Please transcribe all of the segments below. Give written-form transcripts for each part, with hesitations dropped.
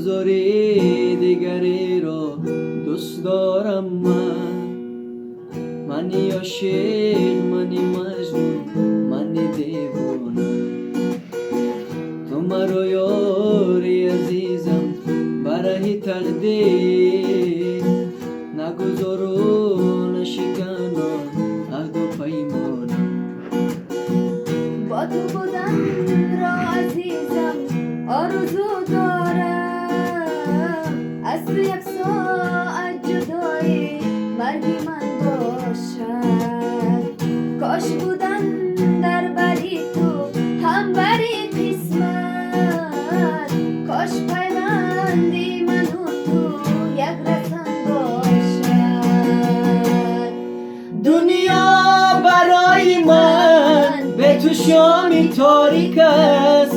نگذاری دیگری رو دوست دارم منی عاشق، منی مجنون، منی دیوانه. تو مرا یاری عزیزم برای تقدیر، نگذار و نشکنم عهد و پیمانم. با تو بودن را عزیزم آرزو دارم، از تو یک ساعت جدایی مرگی من باشد. کاش بودن در بری تو هم بری قسمت، کاش پیوندی من و تو یک رسن باشد. دنیا برای من به تو شامی تاریک است،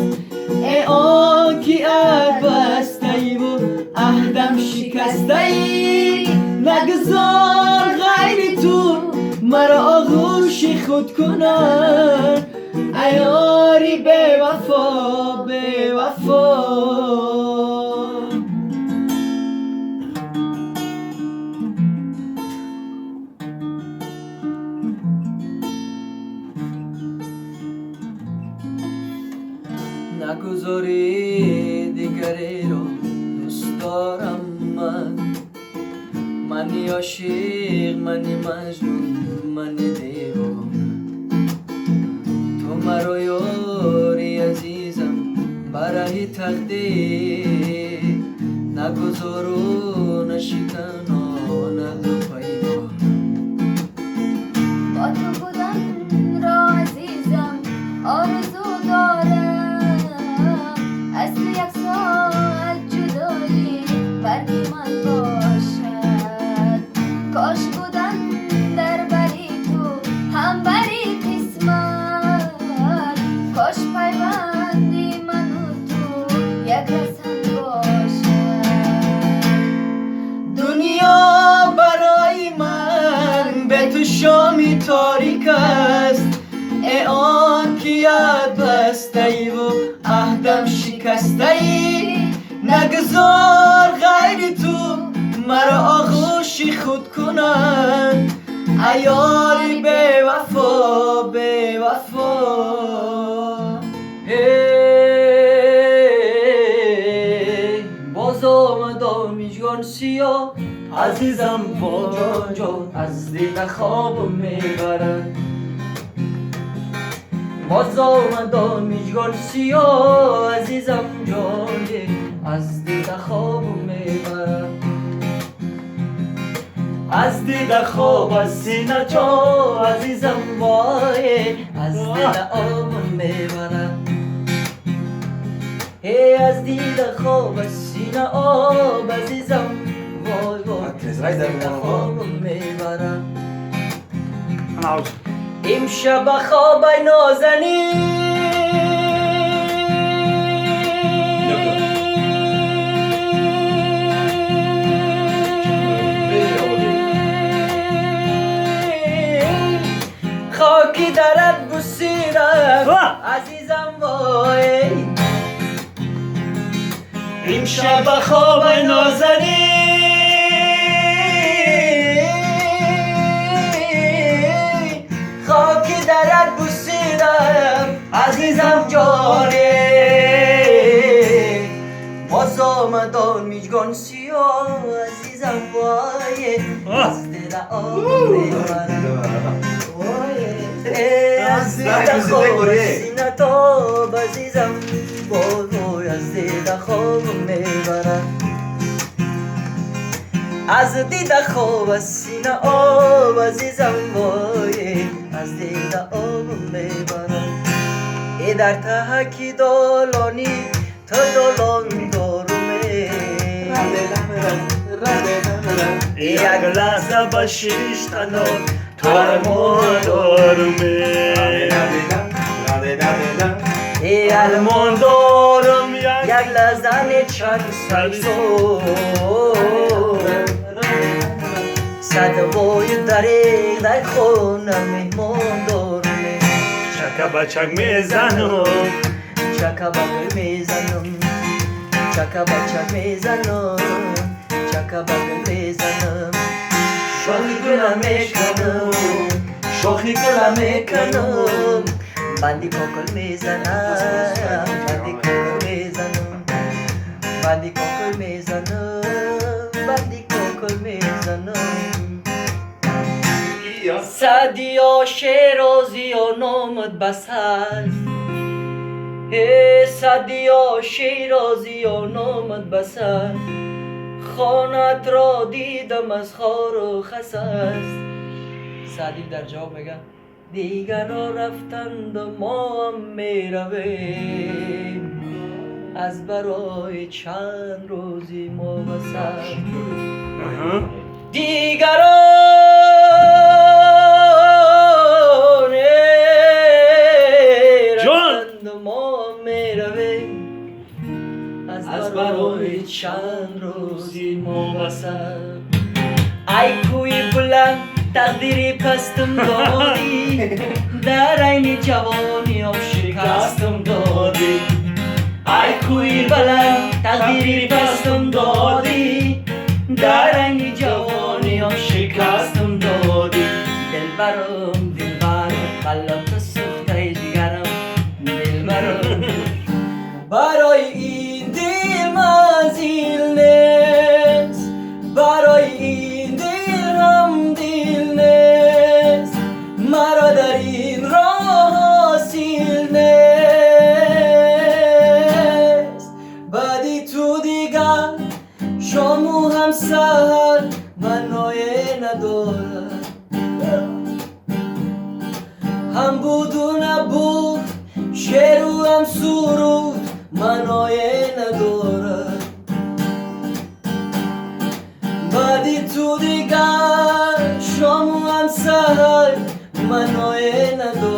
ای آن که عهد بسته ای و عهدم شکسته ای. نگذار غیر تو مرا آغوش خود کنن، ای یاری به وفا به وفا. نگذاری دیگری رو دوست دارم منی عاشق، منی مجنون، منی دیوانه. تو مرا یاری عزیزم برای تقدیر، نگذار و نشکنان عهد و پیمان. با تو بودن را عزیزم آرزو دارم، از تو یک ساعت جدایی برگی من باشد. کاش بودن در بری تو هم بری قسمت، کاش پیوندی من و تو یک رسن باشد. دنیا برای من به تو شامی تاریک است، ای آن که یاد بسته ای و عهدم شکسته ای. نگذار غیر تو مرا آغوش خود کنن، ای یاری به وفا به وفا. باز آمد مژگان سیاه عزیزم با جان از دیده خواب میبرد. باز آمد مژگان سیاه عزیزم جان از دیده خواب میبرد. از دیده خواب از سینه جان عزیزم وای از دیده آب میبرد. از دیده خواب از سینه آب عزیزم وای وای از دیده خواب میبرد. امشب خواب نازنین خاکی درد بسیرم عزیزم وای. امشب خواب نازنین خاکی درد بسیرم عزیزم جانه. باز آمد مژگان سیاه عزیزم وای از دیده آب میبرم. از دیده خواب سینه تاب عزیزم وای از دیده خواب میبرم. از دیده خواب سینه آب عزیزم وای از دیده آب میبرم. ای در تهکی دالانی تو دالان دارومه، یک لحظه با شیش تنو تو ارمان دارمه. ای ارمان دارم یک لحظه چند سرزو، صد بای دریغ در خونه مهمان دارمه. چکه بچک میزنم چکه بچک میزنم چکا میزنم چکا میزنم شوخی گلم میکنم شوخی گلم میکنم بندی کوکل میزنم بندی کوکل میزنم بندی کوکل میزنم بندی کوکل میزنم سعدیا شیرازی و نامت بس هست سعدیا شیرازی و نامت بس هست خانت را دیدم از خار و خس است سعدی در جواب میگه دیگر را رفتند و ما هم میرویم از برای چند روزی ما بس است دیگران رفتند و ما میرویم از برای چند روزی ما بس است ای کوی بلند تقدیری پستم دادی در عین جوانی هم شکستم دادی ای کوی بلند تقدیری پستم دادی در عین جوانی هم شکستم دادی دلبرم قلب سوخته جگرم دلبرم برای این دل منزل نیست برای این دل هم دل نیست مرا در این راه حاصل نیست بعدی تو دیگر شامو هم سهر منایه ندارد هم بود و نبود شعر و هم سرود منایه ندارد بعدی تو دیگر شام و هم سهر منایه ندارد